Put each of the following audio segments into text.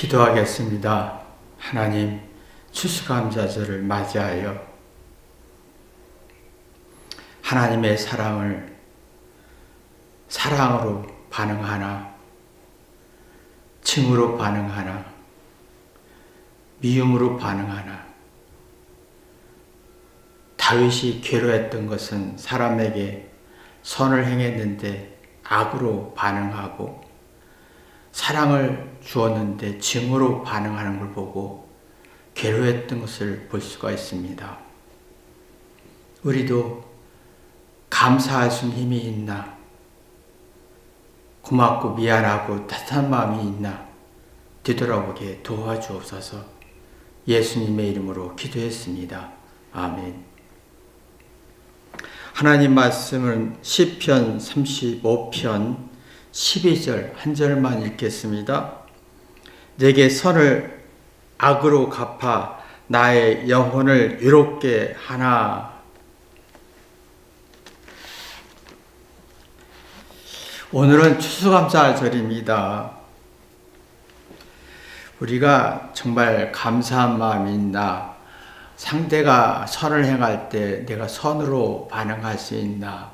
기도하겠습니다. 하나님, 추수감사절을 맞이하여 하나님의 사랑을 사랑으로 반응하나, 칭으로 반응하나, 미움으로 반응하나. 다윗이 괴로웠던 것은 사람에게 선을 행했는데 악으로 반응하고, 사랑을 주었는데 증오로 반응하는 걸 보고 괴로웠던 것을 볼 수가 있습니다. 우리도 감사할 수 있는 힘이 있나, 고맙고 미안하고 따뜻한 마음이 있나 되돌아보게 도와주옵소서. 예수님의 이름으로 기도했습니다. 아멘. 하나님 말씀은 시편 35편 12절 한 절만 읽겠습니다. 내게 선을 악으로 갚아 나의 영혼을 외롭게 하나. 오늘은 추수감사절입니다. 우리가 정말 감사한 마음이 있나, 상대가 선을 행할 때 내가 선으로 반응할 수 있나,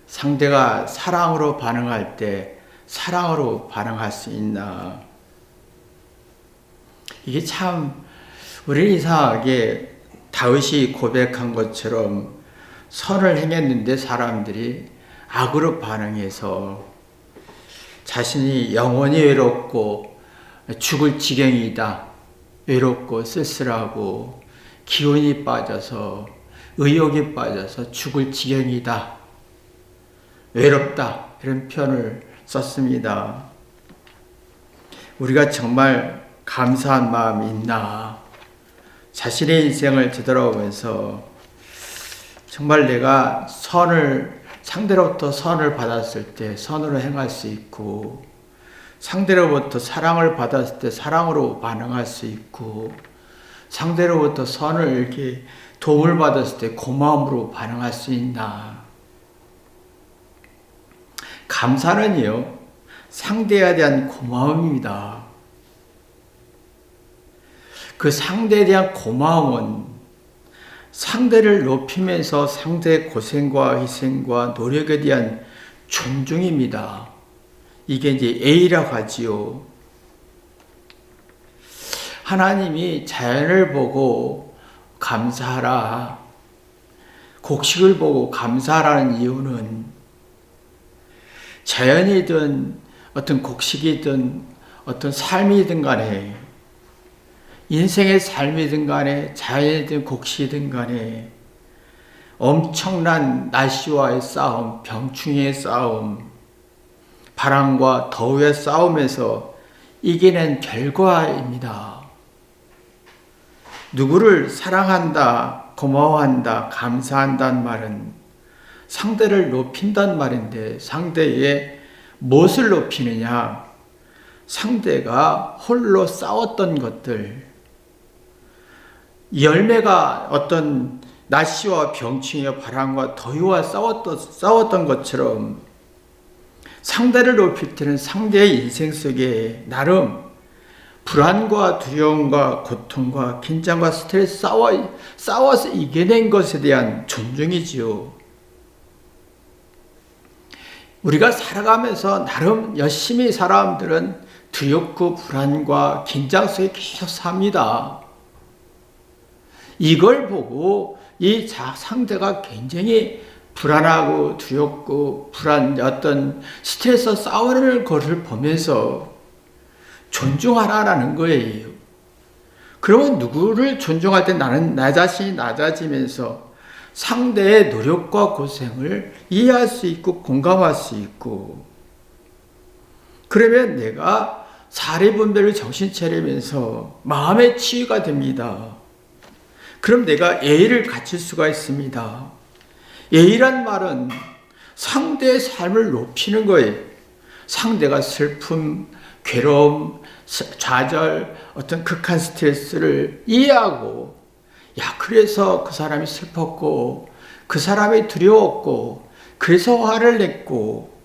상대가 사랑으로 반응할 때 사랑으로 반응할 수 있나. 이게 참 우리 이상하게 다윗이 고백한 것처럼 선을 행했는데 사람들이 악으로 반응해서 자신이 영원히 외롭고 죽을 지경이다, 외롭고 쓸쓸하고 기운이 빠져서 의욕이 빠져서 죽을 지경이다, 외롭다, 이런 표현을 썼습니다. 우리가 정말 감사한 마음이 있나, 자신의 인생을 되돌아보면서 정말 내가 상대로부터 선을 받았을 때 선으로 행할 수 있고, 상대로부터 사랑을 받았을 때 사랑으로 반응할 수 있고, 상대로부터 선을 이렇게 도움을 받았을 때 고마움으로 반응할 수 있나. 감사는요, 상대에 대한 고마움입니다. 그 상대에 대한 고마움은 상대를 높이면서 상대의 고생과 희생과 노력에 대한 존중입니다. 이게 이제 A라고 하지요. 하나님이 자연을 보고 감사하라, 곡식을 보고 감사하라는 이유는 자연이든 어떤 곡식이든 어떤 삶이든 간에, 인생의 삶이든 간에 자연이든 곡식이든 간에 엄청난 날씨와의 싸움, 병충해의 싸움, 바람과 더위의 싸움에서 이겨낸 결과입니다. 누구를 사랑한다, 고마워한다, 감사한다는 말은 상대를 높인다는 말인데, 상대의 무엇을 높이느냐? 상대가 홀로 싸웠던 것들, 열매가 어떤 날씨와 병충해와 바람과 더위와 싸웠던 것처럼 상대를 높일 때는 상대의 인생 속에 나름 불안과 두려움과 고통과 긴장과 스트레스 싸워서 이겨낸 것에 대한 존중이지요. 우리가 살아가면서 나름 열심히 사람들은 두렵고 불안과 긴장 속에 계속 삽니다. 이걸 보고 이 상대가 굉장히 불안하고 두렵고 어떤 스트레스 싸우는 것을 보면서 존중하라는 거예요. 그러면 누구를 존중할 때 나는 나 자신이 낮아지면서 상대의 노력과 고생을 이해할 수 있고 공감할 수 있고, 그러면 내가 사리분별을 정신 차리면서 마음의 치유가 됩니다. 그럼 내가 예의를 갖출 수가 있습니다. 예의란 말은 상대의 삶을 높이는 거예요. 상대가 슬픔, 괴로움, 좌절, 어떤 극한 스트레스를 이해하고, 그래서 그 사람이 슬펐고, 그 사람이 두려웠고, 그래서 화를 냈고,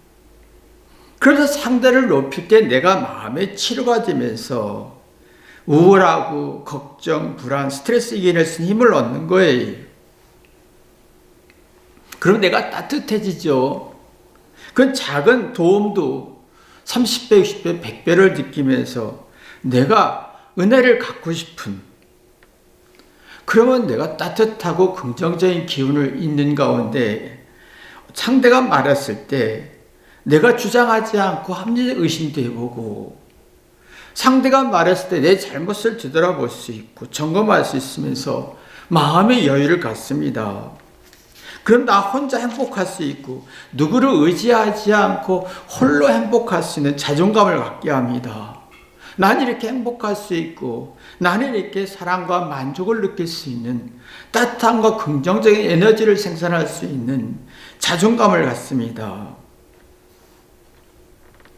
그래서 상대를 높일 때 내가 마음의 치료가 되면서 우울하고 걱정, 불안, 스트레스 이겨낼 수 있는 힘을 얻는 거예요. 그럼 내가 따뜻해지죠. 그건 작은 도움도 30배, 60배, 100배를 느끼면서 내가 은혜를 갖고 싶은, 그러면 내가 따뜻하고 긍정적인 기운을 있는 가운데 상대가 말했을 때 내가 주장하지 않고 합리적 의심도 해보고, 상대가 말했을 때 내 잘못을 되돌아볼 수 있고 점검할 수 있으면서 마음의 여유를 갖습니다. 그럼 나 혼자 행복할 수 있고 누구를 의지하지 않고 홀로 행복할 수 있는 자존감을 갖게 합니다. 나는 이렇게 행복할 수 있고 나는 이렇게 사랑과 만족을 느낄 수 있는 따뜻함과 긍정적인 에너지를 생산할 수 있는 자존감을 갖습니다.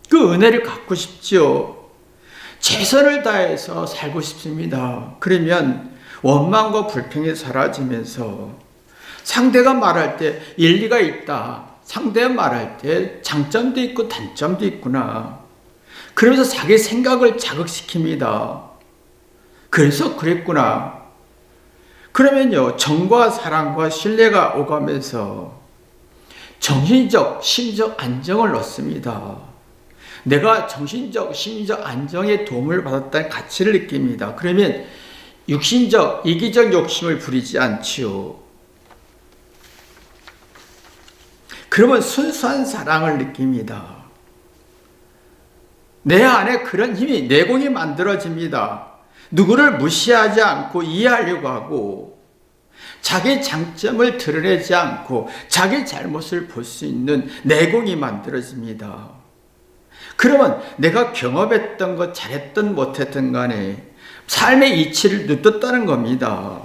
그 은혜를 갖고 싶지요. 최선을 다해서 살고 싶습니다. 그러면 원망과 불평이 사라지면서 상대가 말할 때 일리가 있다. 상대가 말할 때 장점도 있고 단점도 있구나. 그러면서 자기 생각을 자극시킵니다. 그래서 그랬구나. 그러면요, 정과 사랑과 신뢰가 오가면서 정신적, 심리적 안정을 얻습니다. 내가 정신적, 심리적 안정에 도움을 받았다는 가치를 느낍니다. 그러면 육신적, 이기적 욕심을 부리지 않지요. 그러면 순수한 사랑을 느낍니다. 내 안에 그런 힘이, 내공이 만들어집니다. 누구를 무시하지 않고 이해하려고 하고 자기 장점을 드러내지 않고 자기 잘못을 볼 수 있는 내공이 만들어집니다. 그러면 내가 경험했던 것, 잘했던 못했던 간에 삶의 이치를 누렸다는 겁니다.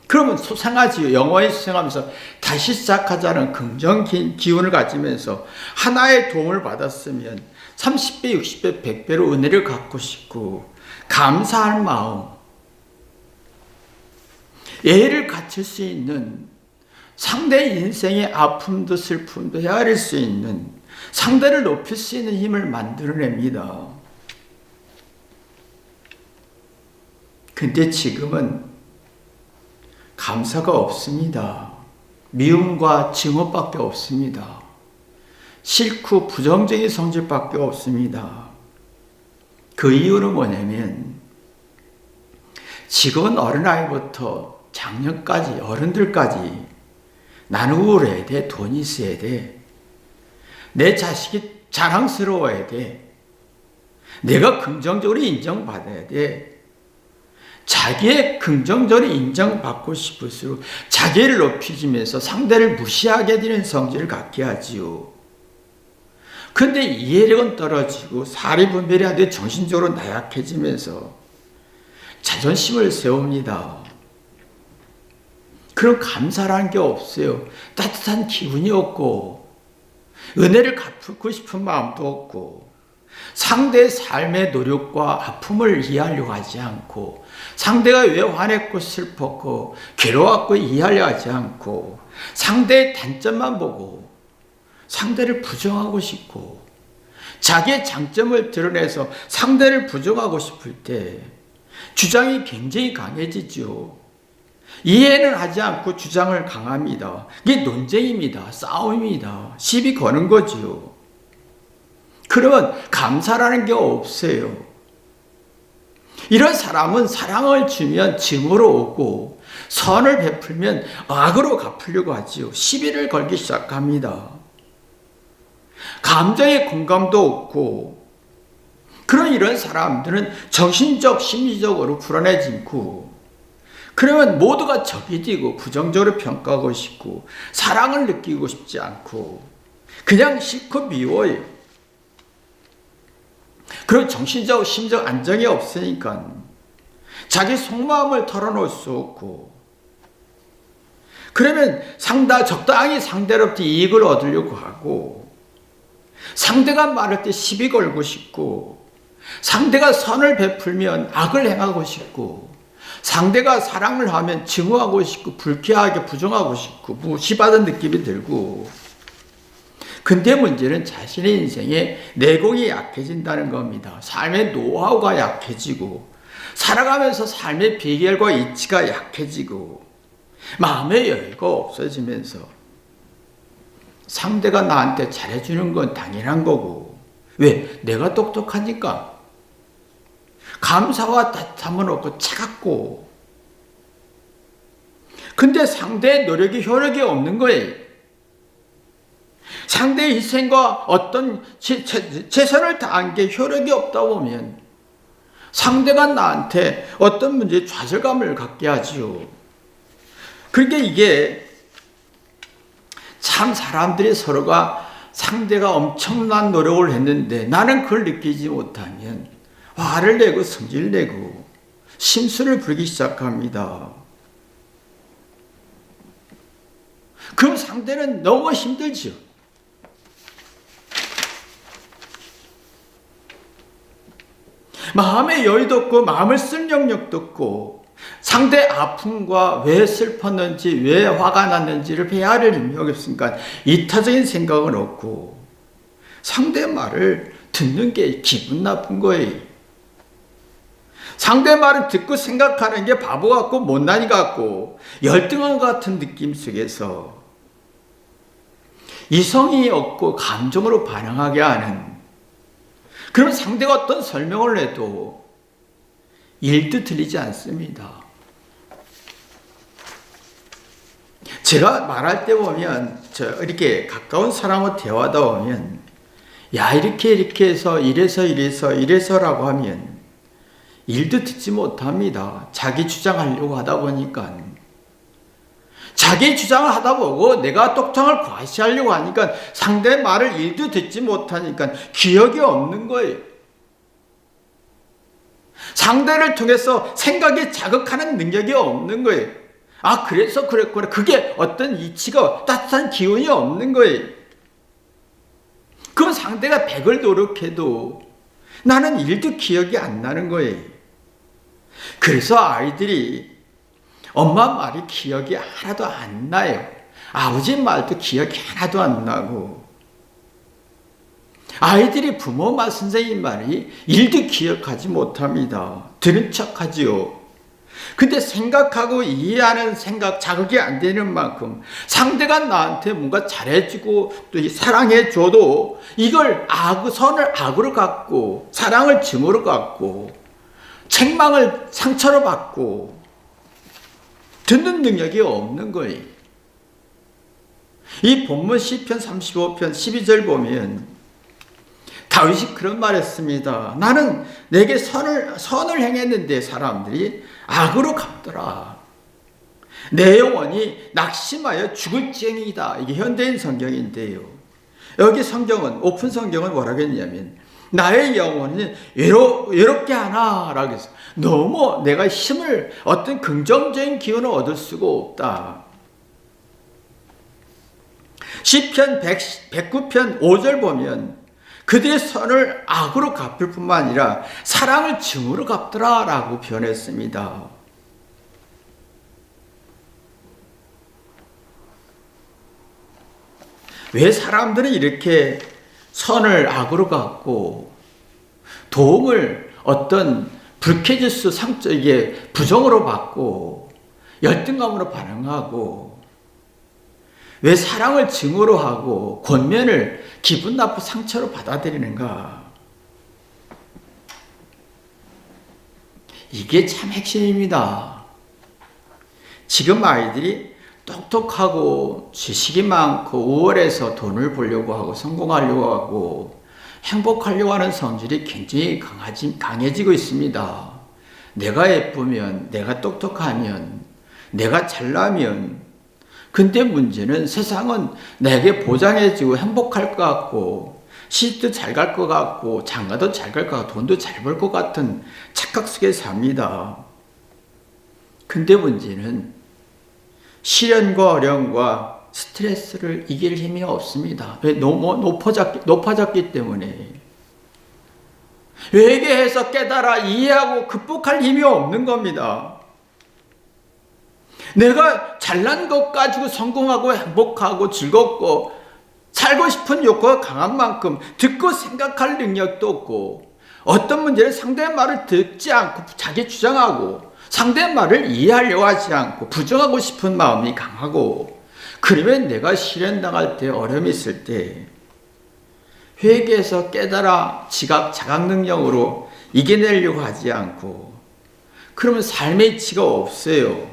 그러면 소생하지요. 영원히 소생하면서 다시 시작하자는 긍정 기운을 가지면서 하나의 도움을 받았으면 30배, 60배, 100배로 은혜를 갖고 싶고 감사할 마음, 예의를 갖출 수 있는, 상대의 인생의 아픔도 슬픔도 헤아릴 수 있는, 상대를 높일 수 있는 힘을 만들어냅니다. 근데 지금은 감사가 없습니다. 미움과 증오밖에 없습니다. 싫고 부정적인 성질밖에 없습니다. 그 이유는 뭐냐면 지금은 어린아이부터 장년까지 어른들까지 나는 우울해야 돼. 돈이 있어야 돼. 내 자식이 자랑스러워야 돼. 내가 긍정적으로 인정받아야 돼. 자기의 긍정적으로 인정받고 싶을수록 자기를 높이면서 상대를 무시하게 되는 성질을 갖게 하지요. 근데 이해력은 떨어지고 사리분별이 안 돼 정신적으로 나약해지면서 자존심을 세웁니다. 그런 감사라는 게 없어요. 따뜻한 기운이 없고 은혜를 갚고 싶은 마음도 없고 상대의 삶의 노력과 아픔을 이해하려고 하지 않고 상대가 왜 화냈고 슬펐고 괴로웠고 이해하려 하지 않고 상대의 단점만 보고 상대를 부정하고 싶고 자기의 장점을 드러내서 상대를 부정하고 싶을 때 주장이 굉장히 강해지죠. 이해는 하지 않고 주장을 강합니다. 이게 논쟁입니다. 싸움입니다. 시비 거는 거지요. 그러면 감사라는 게 없어요. 이런 사람은 사랑을 주면 증오로 오고 선을 베풀면 악으로 갚으려고 하지요. 시비를 걸기 시작합니다. 감정의 공감도 없고 그런 이런 사람들은 정신적, 심리적으로 불안해지고 그러면 모두가 적이 되고 부정적으로 평가하고 싶고 사랑을 느끼고 싶지 않고 그냥 싫고 미워요. 그런 정신적, 심적 안정이 없으니까 자기 속마음을 털어놓을 수 없고 그러면 적당히 상대로부터 이익을 얻으려고 하고 상대가 말할 때 시비 걸고 싶고 상대가 선을 베풀면 악을 행하고 싶고 상대가 사랑을 하면 증오하고 싶고 불쾌하게 부정하고 싶고 무시받은 느낌이 들고 근데 문제는 자신의 인생에 내공이 약해진다는 겁니다. 삶의 노하우가 약해지고 살아가면서 삶의 비결과 이치가 약해지고 마음의 여유가 없어지면서 상대가 나한테 잘해주는 건 당연한 거고, 왜? 내가 똑똑하니까. 감사와 따뜻함은 없고 차갑고, 근데 상대의 노력이 효력이 없는 거예요. 상대의 희생과 어떤 최선을 다한 게 효력이 없다 보면 상대가 나한테 어떤 문제에 좌절감을 갖게 하지요. 그러니까 이게 참 사람들이 서로가 상대가 엄청난 노력을 했는데 나는 그걸 느끼지 못하면 화를 내고 성질 내고 심술을 부리기 시작합니다. 그럼 상대는 너무 힘들지요. 마음의 여유도 없고 마음을 쓸 영역도 없고 상대 아픔과 왜 슬펐는지 왜 화가 났는지를 헤아릴 능력이 없으니까 이타적인 생각은 없고 상대 말을 듣는 게 기분 나쁜 거예요. 상대 말을 듣고 생각하는 게 바보 같고 못난이 같고 열등한 것 같은 느낌 속에서 이성이 없고 감정으로 반응하게 하는, 그럼 상대가 어떤 설명을 해도 일도 들리지 않습니다. 제가 말할 때 보면 이렇게 가까운 사람과 대화하다 보면 야 이렇게 해서 이래서라고 하면 일도 듣지 못합니다. 자기 주장하려고 하다 보니까 자기 주장을 하다 보고 내가 똑똑함을 과시하려고 하니까 상대 말을 일도 듣지 못하니까 기억이 없는 거예요. 상대를 통해서 생각이 자극하는 능력이 없는 거예요. 아 그래서 그랬구나. 그게 어떤 이치가 따뜻한 기운이 없는 거예요. 그럼 상대가 100을 노력해도 나는 일도 기억이 안 나는 거예요. 그래서 아이들이 엄마 말이 기억이 하나도 안 나요. 아버지 말도 기억이 하나도 안 나고 아이들이 부모 말 선생님 말이 일도 기억하지 못합니다. 들은 척하지요. 근데 생각하고 이해하는 생각 자극이 안 되는 만큼 상대가 나한테 뭔가 잘해주고 또 사랑해줘도 이걸 선을 악으로 갖고 사랑을 증오로 갖고 책망을 상처로 받고 듣는 능력이 없는 거예요. 이 본문 시편 35편 12절 보면 다윗이 그런 말 했습니다. 나는 내게 선을 행했는데 사람들이 악으로 갚더라. 내 영혼이 낙심하여 죽을 지경이다. 이게 현대인 성경인데요. 여기 성경은 오픈 성경은 뭐라고 했냐면 나의 영혼이 외롭게 하나 라고 했어요. 너무 내가 힘을 어떤 긍정적인 기운을 얻을 수가 없다. 시편 109편 5절 보면 그들의 선을 악으로 갚을 뿐만 아니라 사랑을 증오로 갚더라 라고 표현했습니다. 왜 사람들은 이렇게 선을 악으로 갚고 도움을 어떤 불쾌지수 이게 부정으로 받고 열등감으로 반응하고 왜 사랑을 증오로 하고 권면을 기분 나쁜 상처로 받아들이는가? 이게 참 핵심입니다. 지금 아이들이 똑똑하고 지식이 많고 우월해서 돈을 벌려고 하고 성공하려고 하고 행복하려고 하는 성질이 굉장히 강해지고 있습니다. 내가 예쁘면, 내가 똑똑하면, 내가 잘나면, 근데 문제는 세상은 내게 보장해지고 행복할 것 같고 시집도 잘 갈 것 같고 장가도 잘 갈 것 같고 돈도 잘 벌 것 같은 착각 속에 삽니다. 근데 문제는 시련과 어려움과 스트레스를 이길 힘이 없습니다. 왜? 너무 높아졌기 때문에. 회개해서 깨달아 이해하고 극복할 힘이 없는 겁니다. 내가 잘난 것 가지고 성공하고 행복하고 즐겁고 살고 싶은 욕구가 강한 만큼 듣고 생각할 능력도 없고, 어떤 문제는 상대의 말을 듣지 않고 자기 주장하고, 상대의 말을 이해하려고 하지 않고 부정하고 싶은 마음이 강하고, 그러면 내가 실현당할 때, 어려움이 있을 때 회개해서 깨달아 지각 자각 능력으로 이겨내려고 하지 않고, 그러면 삶의 이치가 없어요.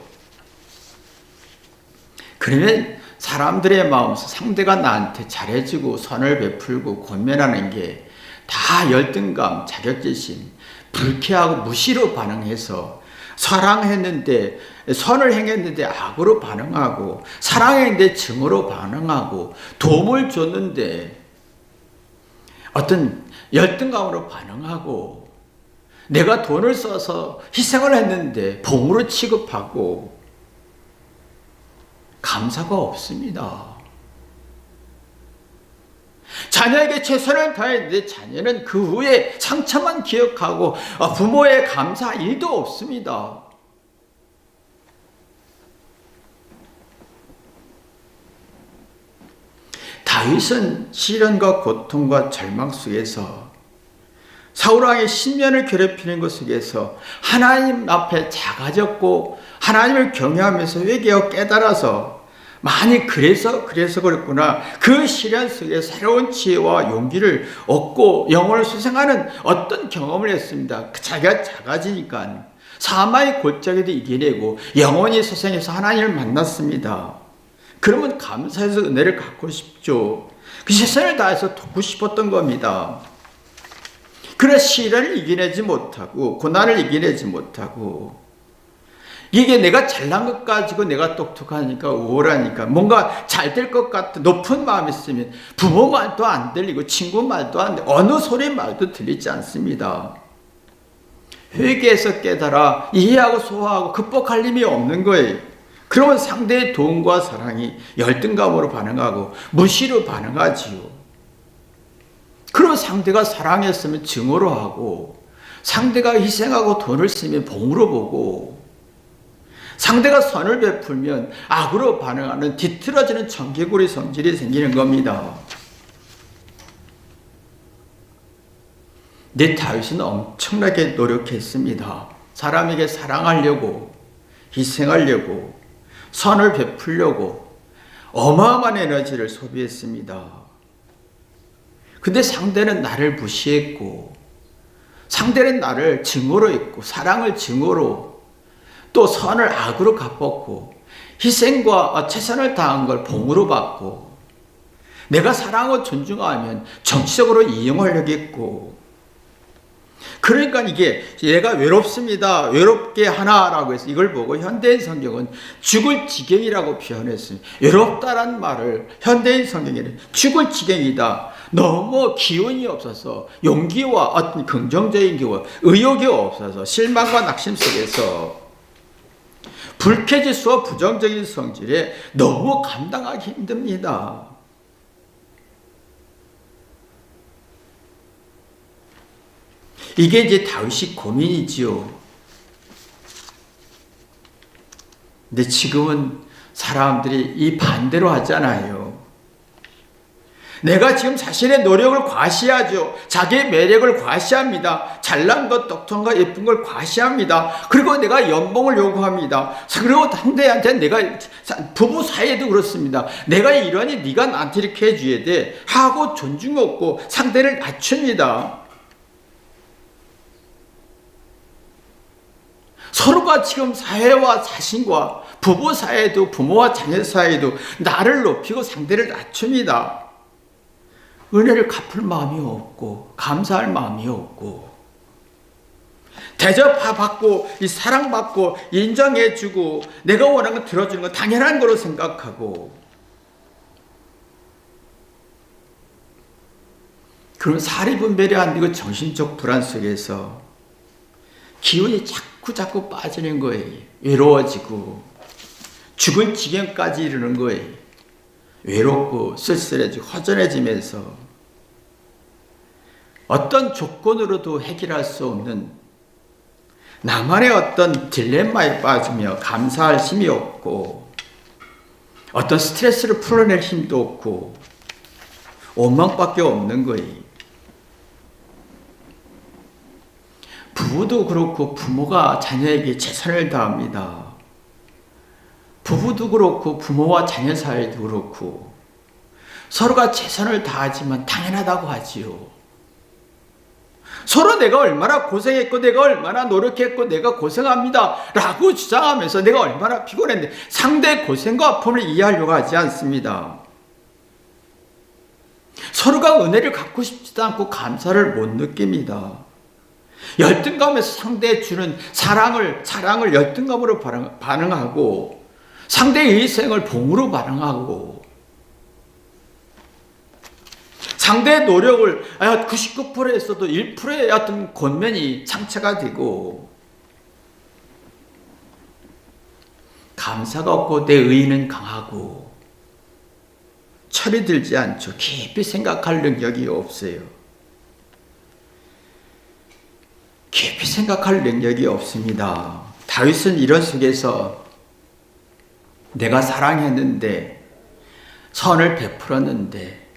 그러면 사람들의 마음에서 상대가 나한테 잘해주고 선을 베풀고 권면하는 게 다 열등감, 자격지심, 불쾌하고 무시로 반응해서, 사랑했는데 선을 행했는데 악으로 반응하고, 사랑했는데 증오로 반응하고, 도움을 줬는데 어떤 열등감으로 반응하고, 내가 돈을 써서 희생을 했는데 봉으로 취급하고, 감사가 없습니다. 자녀에게 최선을 다했는데 자녀는 그 후에 상처만 기억하고 부모의 감사 일도 없습니다. 다윗은 시련과 고통과 절망 속에서, 사울왕의 신면을 괴롭히는 것 속에서 하나님 앞에 작아졌고, 하나님을 경외하면서 회개하고 깨달아서, 많이 그래서 그랬구나, 그 시련 속에 새로운 지혜와 용기를 얻고 영혼을 소생하는 어떤 경험을 했습니다. 자기가 작아지니까 사마의 골짜기도 이겨내고 영혼이 소생해서 하나님을 만났습니다. 그러면 감사해서 은혜를 갖고 싶죠. 그 최선을 다해서 돕고 싶었던 겁니다. 그래 시련을 이겨내지 못하고, 고난을 이겨내지 못하고, 이게 내가 잘난 것 가지고 내가 똑똑하니까, 우월하니까, 뭔가 잘 될 것 같은 높은 마음이 있으면 부모 말도 안 들리고 친구 말도 안 들리고 어느 소리 말도 들리지 않습니다. 회개해서 깨달아 이해하고 소화하고 극복할 힘이 없는 거예요. 그러면 상대의 도움과 사랑이 열등감으로 반응하고 무시로 반응하지요. 그러면 상대가 사랑했으면 증오로 하고, 상대가 희생하고 돈을 쓰면 봉으로 보고, 상대가 선을 베풀면 악으로 반응하는 뒤틀어지는 청개구리 성질이 생기는 겁니다. 내 다윗은 엄청나게 노력했습니다. 사람에게 사랑하려고, 희생하려고, 선을 베풀려고 어마어마한 에너지를 소비했습니다. 근데 상대는 나를 무시했고, 상대는 나를 증오로 했고, 사랑을 증오로, 또 선을 악으로 갚았고, 희생과 최선을 다한 걸 봉으로 받고, 내가 사랑하고 존중하면 정치적으로 이용하려고 했고, 그러니까 이게 얘가 외롭습니다, 외롭게 하나라고 해서 이걸 보고 현대인 성경은 죽을 지경이라고 표현했습니다. 외롭다란 말을 현대인 성경에는 죽을 지경이다, 너무 기운이 없어서, 용기와 어떤 긍정적인 기운, 의욕이 없어서 실망과 낙심 속에서 불쾌지수와 부정적인 성질에 너무 감당하기 힘듭니다. 이게 이제 다윗이 고민이지요. 근데 지금은 사람들이 이 반대로 하잖아요. 내가 지금 자신의 노력을 과시하죠. 자기의 매력을 과시합니다. 잘난 것, 똑똑한 것, 예쁜 걸 과시합니다. 그리고 내가 연봉을 요구합니다. 그리고 상대한테 내가, 부부 사이에도 그렇습니다. 내가 이러니 네가 나한테 이렇게 해줘야 돼 하고 존중 없고 상대를 낮춥니다. 서로가 지금 사회와 자신과 부부 사이에도, 부모와 자녀 사이에도 나를 높이고 상대를 낮춥니다. 은혜를 갚을 마음이 없고, 감사할 마음이 없고, 대접받고, 이 사랑받고, 인정해주고, 내가 원하는 거 들어주는 건 당연한 거로 생각하고, 그럼 사리분별이 안 되고 정신적 불안 속에서 기운이 자꾸 빠지는 거예요. 외로워지고, 죽을 지경까지 이르는 거예요. 외롭고 쓸쓸해지고 허전해지면서 어떤 조건으로도 해결할 수 없는 나만의 어떤 딜레마에 빠지며 감사할 힘이 없고, 어떤 스트레스를 풀어낼 힘도 없고, 원망밖에 없는 거예요. 부부도 그렇고 부모가 자녀에게 최선을 다합니다. 부부도 그렇고 부모와 자녀 사이도 그렇고 서로가 최선을 다하지만 당연하다고 하지요. 서로 내가 얼마나 고생했고 내가 얼마나 노력했고 내가 고생합니다 라고 주장하면서 내가 얼마나 피곤했는데 상대의 고생과 아픔을 이해하려고 하지 않습니다. 서로가 은혜를 갖고 싶지도 않고 감사를 못 느낍니다. 열등감에서 상대에 주는 사랑을 열등감으로 반응하고 상대의 희생을 봉으로 반응하고 상대의 노력을 99%에서도 1%의 어떤 권면이 상처가 되고 감사가 없고 내 의의는 강하고 철이 들지 않죠. 깊이 생각할 능력이 없어요. 깊이 생각할 능력이 없습니다. 다윗은 이런 속에서 내가 사랑했는데 선을 베풀었는데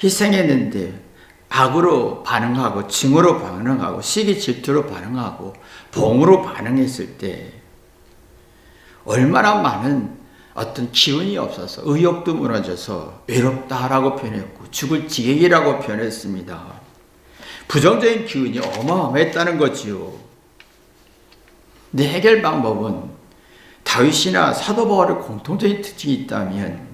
희생했는데 악으로 반응하고 증오로 반응하고 시기 질투로 반응하고 봉으로 반응했을 때 얼마나 많은 어떤 기운이 없어서 의욕도 무너져서 외롭다라고 표현했고 죽을 지경이라고 표현했습니다. 부정적인 기운이 어마어마했다는 거지요. 내 해결 방법은 다윗이나 사도 바울의 공통적인 특징이 있다면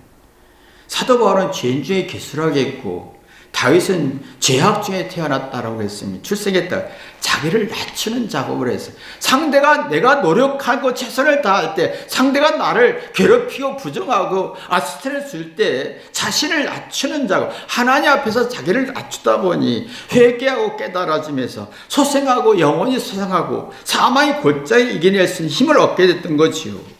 사도 바울은 죄인 중에 괴수라겠고 다윗은 죄악 중에 태어났다라고 했습니다. 출생했다. 자기를 낮추는 작업을 했어요. 상대가 내가 노력하고 최선을 다할 때 상대가 나를 괴롭히고 부정하고 스트레스 줄 때 자신을 낮추는 작업, 하나님 앞에서 자기를 낮추다 보니 회개하고 깨달아지면서 소생하고 영원히 소생하고 사망의 골짜기 이겨낼 수 있는 힘을 얻게 됐던 거지요.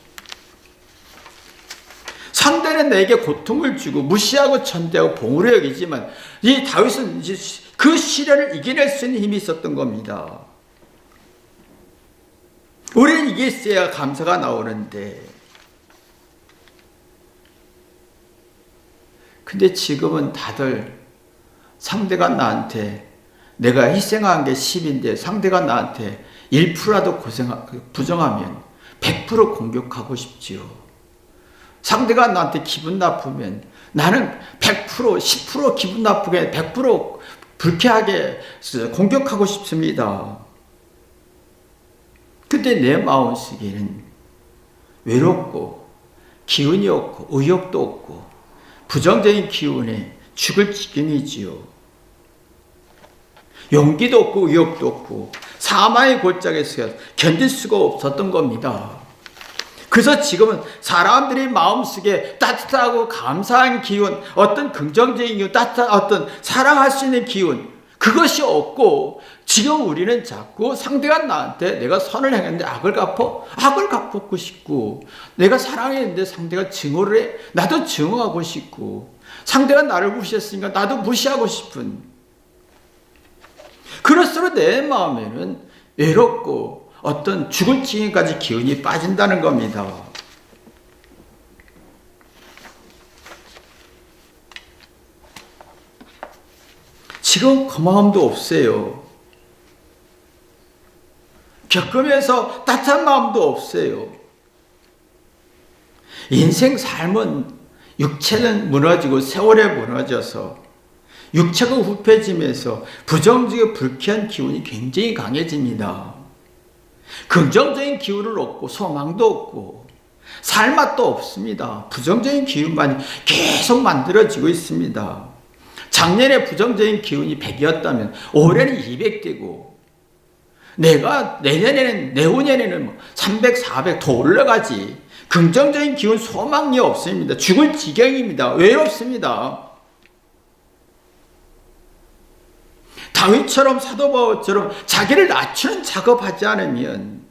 상대는 내게 고통을 주고 무시하고 천대하고 봉으로 여기지만 이 다윗은 이제 그 시련을 이겨낼 수 있는 힘이 있었던 겁니다. 우리는 이게 있어야 감사가 나오는데 근데 지금은 다들 상대가 나한테 내가 희생한 게 10인데 상대가 나한테 1%라도 부정하면 100% 공격하고 싶지요. 상대가 나한테 기분 나쁘면 나는 100%, 10% 기분 나쁘게 100% 불쾌하게 공격하고 싶습니다. 근데 내 마음속에는 외롭고 기운이 없고 의욕도 없고 부정적인 기운에 죽을 지경이지요. 용기도 없고 의욕도 없고 사망의 골짜기에서 견딜 수가 없었던 겁니다. 그래서 지금은 사람들이 마음속에 따뜻하고 감사한 기운, 어떤 긍정적인 기운, 따뜻한 어떤 사랑할 수 있는 기운, 그것이 없고 지금 우리는 자꾸 상대가 나한테 내가 선을 행했는데 악을 갚고 싶고 내가 사랑했는데 상대가 증오를 해, 나도 증오하고 싶고 상대가 나를 무시했으니까 나도 무시하고 싶은 그럴수록 내 마음에는 외롭고 어떤 죽을 지경까지 기운이 빠진다는 겁니다. 지금 그 마음도 없어요. 겪으면서 따뜻한 마음도 없어요. 인생 삶은 육체는 무너지고 세월에 무너져서 육체가 후패지면서 부정적이고 불쾌한 기운이 굉장히 강해집니다. 긍정적인 기운을 얻고 소망도 없고 살맛도 없습니다. 부정적인 기운만이 계속 만들어지고 있습니다. 작년에 부정적인 기운이 100이었다면 올해는 200되고 내후년에는 300, 400 더 올라가지. 긍정적인 기운 소망이 없습니다. 죽을 지경입니다. 외롭습니다. 다윗처럼 사도 바울처럼 자기를 낮추는 작업하지 않으면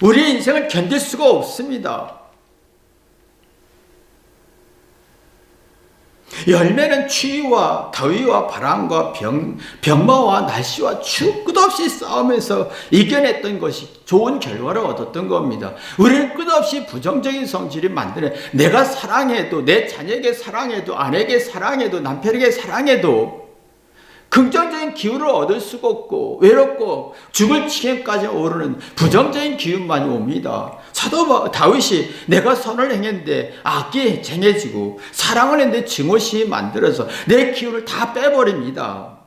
우리의 인생을 견딜 수가 없습니다. 열매는 추위와 더위와 바람과 병마와 날씨와 추 끝없이 싸우면서 이겨냈던 것이 좋은 결과를 얻었던 겁니다. 우리는 끝없이 부정적인 성질이 만드는, 내가 사랑해도, 내 자녀에게 사랑해도, 아내에게 사랑해도, 남편에게 사랑해도 긍정적인 기운을 얻을 수가 없고 외롭고 죽을 지경까지 오르는 부정적인 기운만이 옵니다. 사도 다윗이 내가 선을 행했는데 악이 쟁해지고 사랑을 했는데 증오심이 만들어서 내 기운을 다 빼버립니다.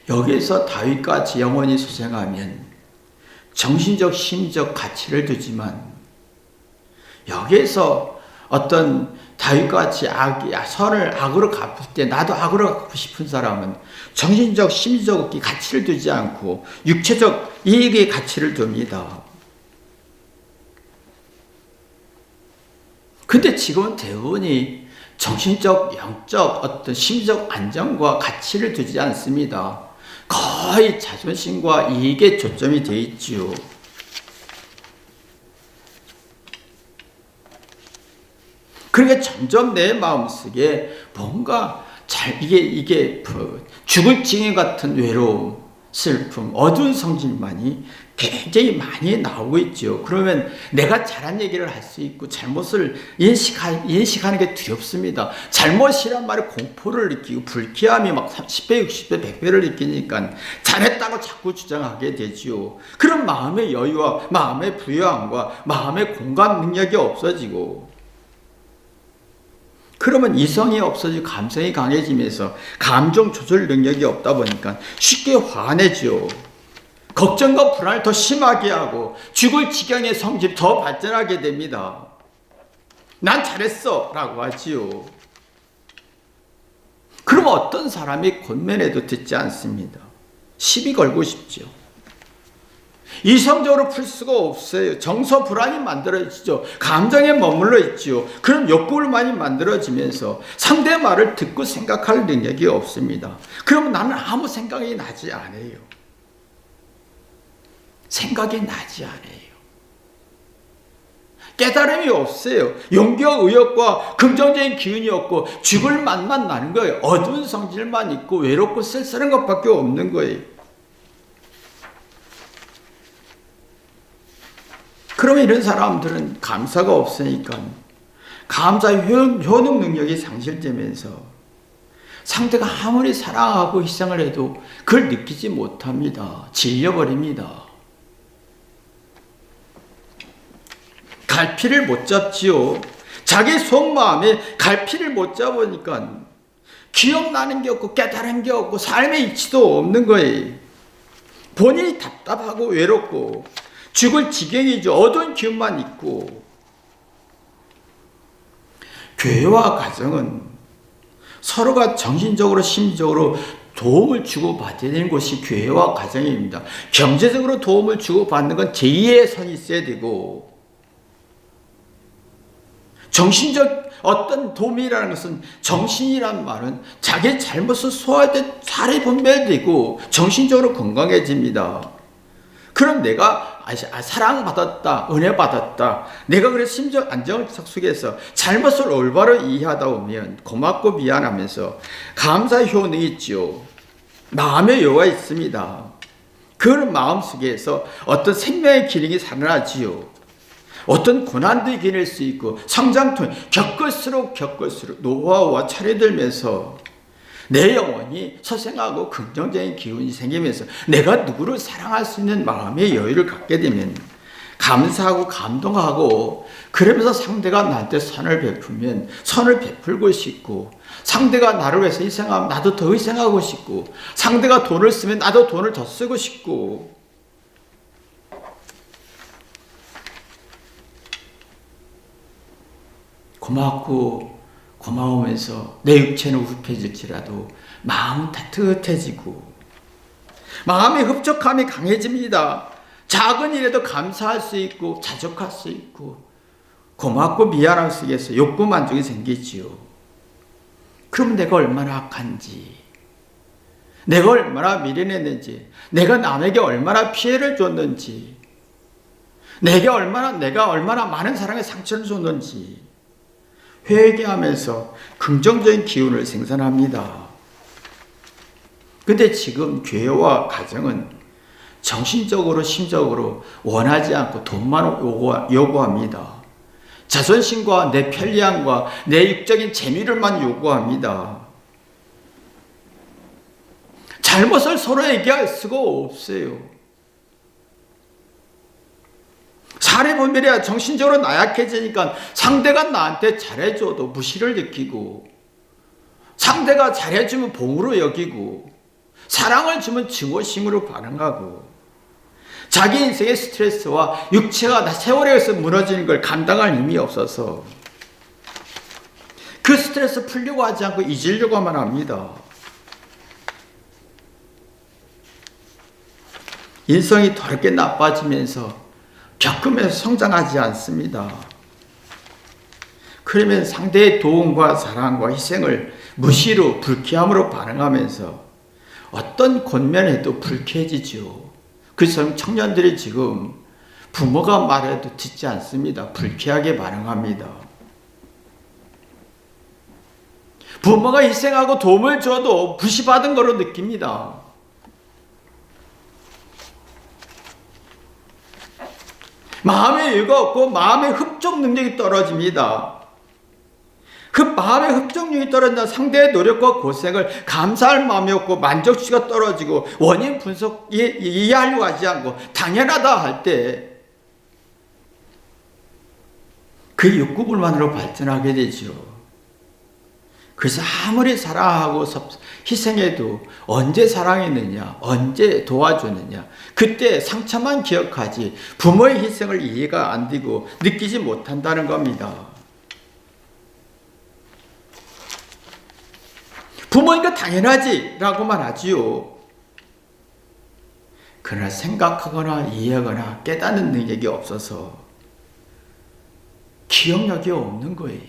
여기서 다윗같이 영원히 소생하면 정신적 심적 가치를 두지만, 여기에서 어떤 다윗같이 선을 악으로 갚을 때 나도 악으로 갚고 싶은 사람은 정신적 심리적 가치를 두지 않고 육체적 이익의 가치를 둡니다. 근데 지금은 대부분이 정신적 영적 어떤 심리적 안정과 가치를 두지 않습니다. 거의 자존심과 이익에 초점이 되어 있지요. 그러니까 점점 내 마음속에 뭔가 이게 죽을 징해 같은 외로움, 슬픔, 어두운 성질만이 굉장히 많이 나오고 있죠. 그러면 내가 잘한 얘기를 할 수 있고 잘못을 인식하는 게 두렵습니다. 잘못이란 말에 공포를 느끼고 불쾌함이 막 10배, 60배, 100배를 느끼니까 잘했다고 자꾸 주장하게 되지요. 그런 마음의 여유와 마음의 부여함과 마음의 공감 능력이 없어지고, 그러면 이성이 없어지고 감성이 강해지면서 감정 조절 능력이 없다 보니까 쉽게 화내죠. 걱정과 불안을 더 심하게 하고 죽을 지경의 성질 더 발전하게 됩니다. 난 잘했어 라고 하지요. 그럼 어떤 사람이 권면해도 듣지 않습니다. 시비 걸고 싶죠. 이성적으로 풀 수가 없어요. 정서 불안이 만들어지죠. 감정에 머물러 있죠. 그런 욕구를많이 만들어지면서 상대 말을 듣고 생각할 능력이 없습니다. 그러면 나는 아무 생각이 나지 않아요. 생각이 나지 않아요. 깨달음이 없어요. 용기와 의욕과 긍정적인 기운이 없고 죽을 맛만 나는 거예요. 어두운 성질만 있고 외롭고 쓸쓸한 것밖에 없는 거예요. 그러면 이런 사람들은 감사가 없으니까 감사 효능 능력이 상실되면서 상대가 아무리 사랑하고 희생을 해도 그걸 느끼지 못합니다. 질려버립니다. 갈피를 못 잡지요. 자기 속마음에 갈피를 못 잡으니까 기억나는 게 없고 깨달은 게 없고 삶의 이치도 없는 거예요. 본인이 답답하고 외롭고 죽을 지경이죠. 어두운 기운만 있고. 교회와 가정은 서로가 정신적으로 심리적으로 도움을 주고받아야 되는 곳이 교회와 가정입니다. 경제적으로 도움을 주고받는 건 제2의 선이 있어야 되고, 정신적 어떤 도움이라는 것은, 정신이란 말은 자기 잘못을 소화할 때 살이 분별되고 정신적으로 건강해집니다. 그럼 내가 사랑받았다, 은혜받았다, 내가 그래서 심적 안정을 속에서 잘못을 올바로 이해하다 보면 고맙고 미안하면서 감사 효능이 있지요. 마음의 여유가 있습니다. 그런 마음속에서 어떤 생명의 기능이 살아나지요. 어떤 고난도 이겨낼 수 있고 성장통 겪을수록 노하우와 차례들면서 내 영혼이 소생하고 긍정적인 기운이 생기면서 내가 누구를 사랑할 수 있는 마음의 여유를 갖게 되면 감사하고 감동하고, 그러면서 상대가 나한테 선을 베풀면 선을 베풀고 싶고, 상대가 나를 위해서 희생하면 나도 더 희생하고 싶고, 상대가 돈을 쓰면 나도 돈을 더 쓰고 싶고, 고맙고 고마우면서 내 육체는 우습해질지라도 마음은 따뜻해지고 마음의 흡족함이 강해집니다. 작은 일에도 감사할 수 있고 자족할 수 있고 고맙고 미안함 속에서 욕구 만족이 생기지요. 그럼 내가 얼마나 악한지, 내가 얼마나 미련했는지, 내가 남에게 얼마나 피해를 줬는지, 내가 얼마나 많은 사람의 상처를 줬는지, 회개하면서 긍정적인 기운을 생산합니다. 근데 지금 교회와 가정은 정신적으로 심적으로 원하지 않고 돈만 요구합니다. 자존심과 내 편리함과 내 육적인 재미를만 요구합니다. 잘못을 서로 얘기할 수가 없어요. 사례 분별이야 정신적으로 나약해지니까 상대가 나한테 잘해줘도 무시를 느끼고, 상대가 잘해주면 봉으로 여기고, 사랑을 주면 증오심으로 반응하고, 자기 인생의 스트레스와 육체가 세월에 의해서 무너지는 걸 감당할 힘이 없어서 그 스트레스 풀려고 하지 않고 잊으려고만 합니다. 인성이 더럽게 나빠지면서 겪으면서 성장하지 않습니다. 그러면 상대의 도움과 사랑과 희생을 무시로 불쾌함으로 반응하면서 어떤 권면에도 불쾌해지죠. 그래서 청년들이 지금 부모가 말해도 듣지 않습니다. 불쾌하게 반응합니다. 부모가 희생하고 도움을 줘도 무시받은 거로 느낍니다. 마음의 여유가 없고 마음의 흡족 능력이 떨어집니다. 그 마음의 흡족력이 떨어진다. 상대의 노력과 고생을 감사할 마음이 없고 만족치가 떨어지고 원인 분석 이해하려고 하지 않고 당연하다 할 때 그 육구불만으로 발전하게 되죠. 그래서 아무리 사랑하고 희생해도 언제 사랑했느냐, 언제 도와줬느냐, 그때 상처만 기억하지 부모의 희생을 이해가 안 되고 느끼지 못한다는 겁니다. 부모니까 당연하지 라고만 하지요. 그러나 생각하거나 이해하거나 깨닫는 능력이 없어서 기억력이 없는 거예요.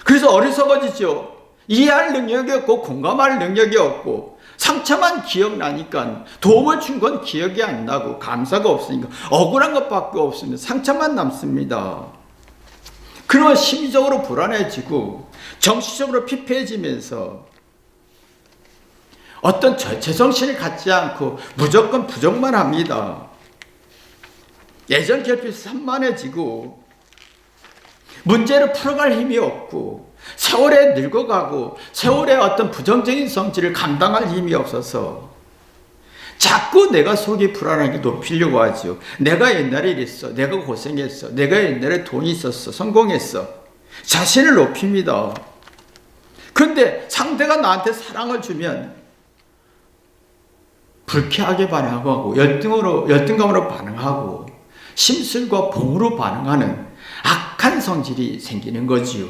그래서 어리석어지죠. 이해할 능력이 없고 공감할 능력이 없고 상처만 기억나니까 도움을 준 건 기억이 안 나고 감사가 없으니까 억울한 것밖에 없으면 상처만 남습니다. 그러면 심리적으로 불안해지고 정신적으로 피폐해지면서 어떤 제정신을 갖지 않고 무조건 부정만 합니다. 예전 결핍이 산만해지고 문제를 풀어갈 힘이 없고 세월에 늙어가고 세월의 어떤 부정적인 성질을 감당할 힘이 없어서 자꾸 내가 속이 불안하게 높이려고 하죠. 내가 옛날에 이랬어. 내가 고생했어. 내가 옛날에 돈이 있었어. 성공했어. 자신을 높입니다. 그런데 상대가 나한테 사랑을 주면 불쾌하게 반응하고 열등감으로 반응하고 심술과 봉으로 반응하는 악한 성질이 생기는 거지요.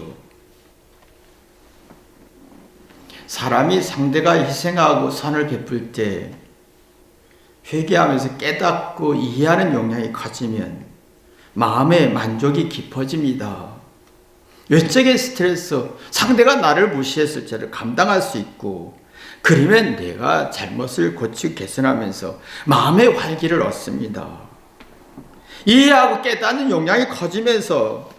사람이 상대가 희생하고 선을 베풀 때 회개하면서 깨닫고 이해하는 역량이 커지면 마음의 만족이 깊어집니다. 외적인 스트레스, 상대가 나를 무시했을 때를 감당할 수 있고, 그러면 내가 잘못을 고치고 개선하면서 마음의 활기를 얻습니다. 이해하고 깨닫는 역량이 커지면서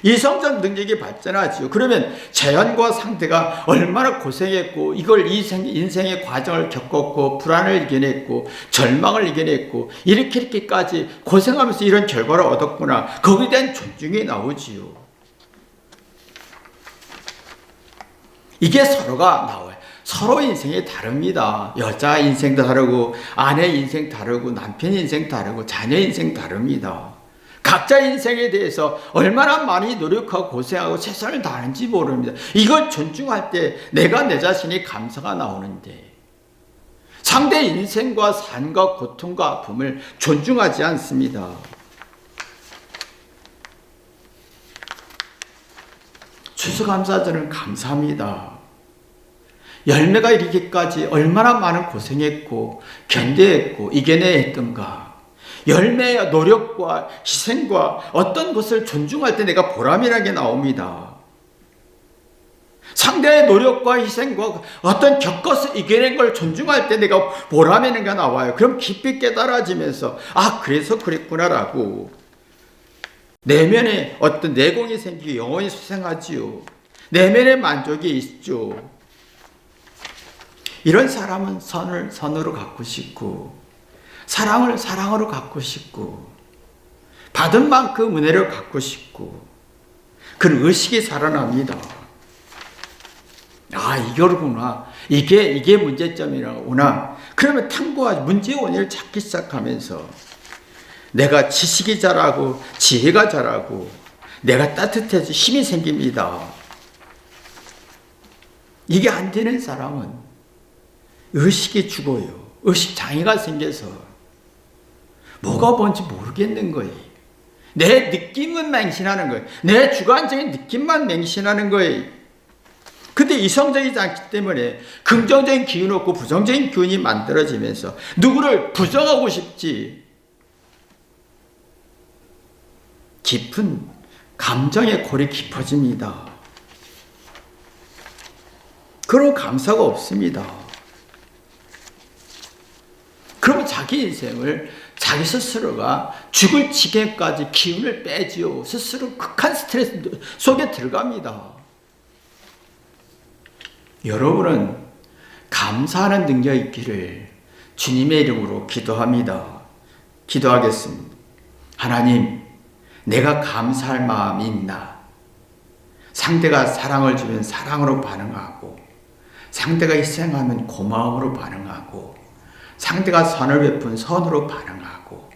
이성적 능력이 발전하지요. 그러면 자연과 상대가 얼마나 고생했고 이걸 인생의 과정을 겪었고 불안을 이겨냈고 절망을 이겨냈고 이렇게까지 고생하면서 이런 결과를 얻었구나. 거기에 대한 존중이 나오지요. 이게 서로가 나와요. 서로 인생이 다릅니다. 여자 인생도 다르고 아내 인생 다르고 남편 인생 다르고 자녀 인생 다릅니다. 각자 인생에 대해서 얼마나 많이 노력하고 고생하고 최선을 다하는지 모릅니다. 이걸 존중할 때 내가 내 자신이 감사가 나오는데 상대 인생과 삶과 고통과 아픔을 존중하지 않습니다. 추수감사절은 감사합니다. 열매가 이르기까지 얼마나 많은 고생했고 견뎌했고 이겨내야 했던가. 열매의 노력과 희생과 어떤 것을 존중할 때 내가 보람이라게 나옵니다. 상대의 노력과 희생과 어떤 겪어서 이겨낸 걸 존중할 때 내가 보람이라게 나와요. 그럼 깊이 깨달아지면서 그래서 그랬구나라고 내면에 어떤 내공이 생기고 영혼이 수생하지요. 내면의 만족이 있죠. 이런 사람은 선을 선으로 갖고 싶고, 사랑을 사랑으로 갖고 싶고, 받은 만큼 은혜를 갖고 싶고, 그런 의식이 살아납니다. 아, 이거구나. 이게 문제점이라구나. 그러면 탐구하지, 문제의 원인을 찾기 시작하면서 내가 지식이 자라고 지혜가 자라고 내가 따뜻해져 힘이 생깁니다. 이게 안 되는 사람은 의식이 죽어요. 의식 장애가 생겨서 뭐가 뭔지 모르겠는 거예요. 내 느낌은 맹신하는 거예요. 내 주관적인 느낌만 맹신하는 거예요. 근데 이성적이지 않기 때문에 긍정적인 기운이 없고 부정적인 기운이 만들어지면서 누구를 부정하고 싶지, 깊은 감정의 골이 깊어집니다. 그런 감사가 없습니다. 그러면 자기 인생을 자기 스스로가 죽을 지경까지 기운을 빼지요. 스스로 극한 스트레스 속에 들어갑니다. 여러분은 감사하는 능력이 있기를 주님의 이름으로 기도합니다. 기도하겠습니다. 하나님, 내가 감사할 마음이 있나? 상대가 사랑을 주면 사랑으로 반응하고, 상대가 희생하면 고마움으로 반응하고, 상대가 선을 베푼 선으로 반응하고,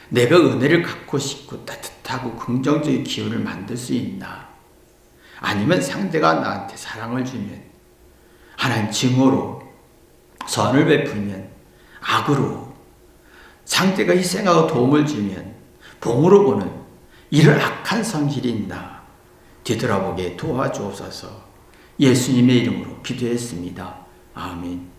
내가 은혜를 갖고 싶고 따뜻하고 긍정적인 기운을 만들 수 있나? 아니면 상대가 나한테 사랑을 주면 하나님 증오로, 선을 베풀면 악으로, 상대가 희생하고 도움을 주면 봉으로 보는 이런 악한 성질이 있나 뒤돌아보게 도와주옵소서. 예수님의 이름으로 기도했습니다. 아멘.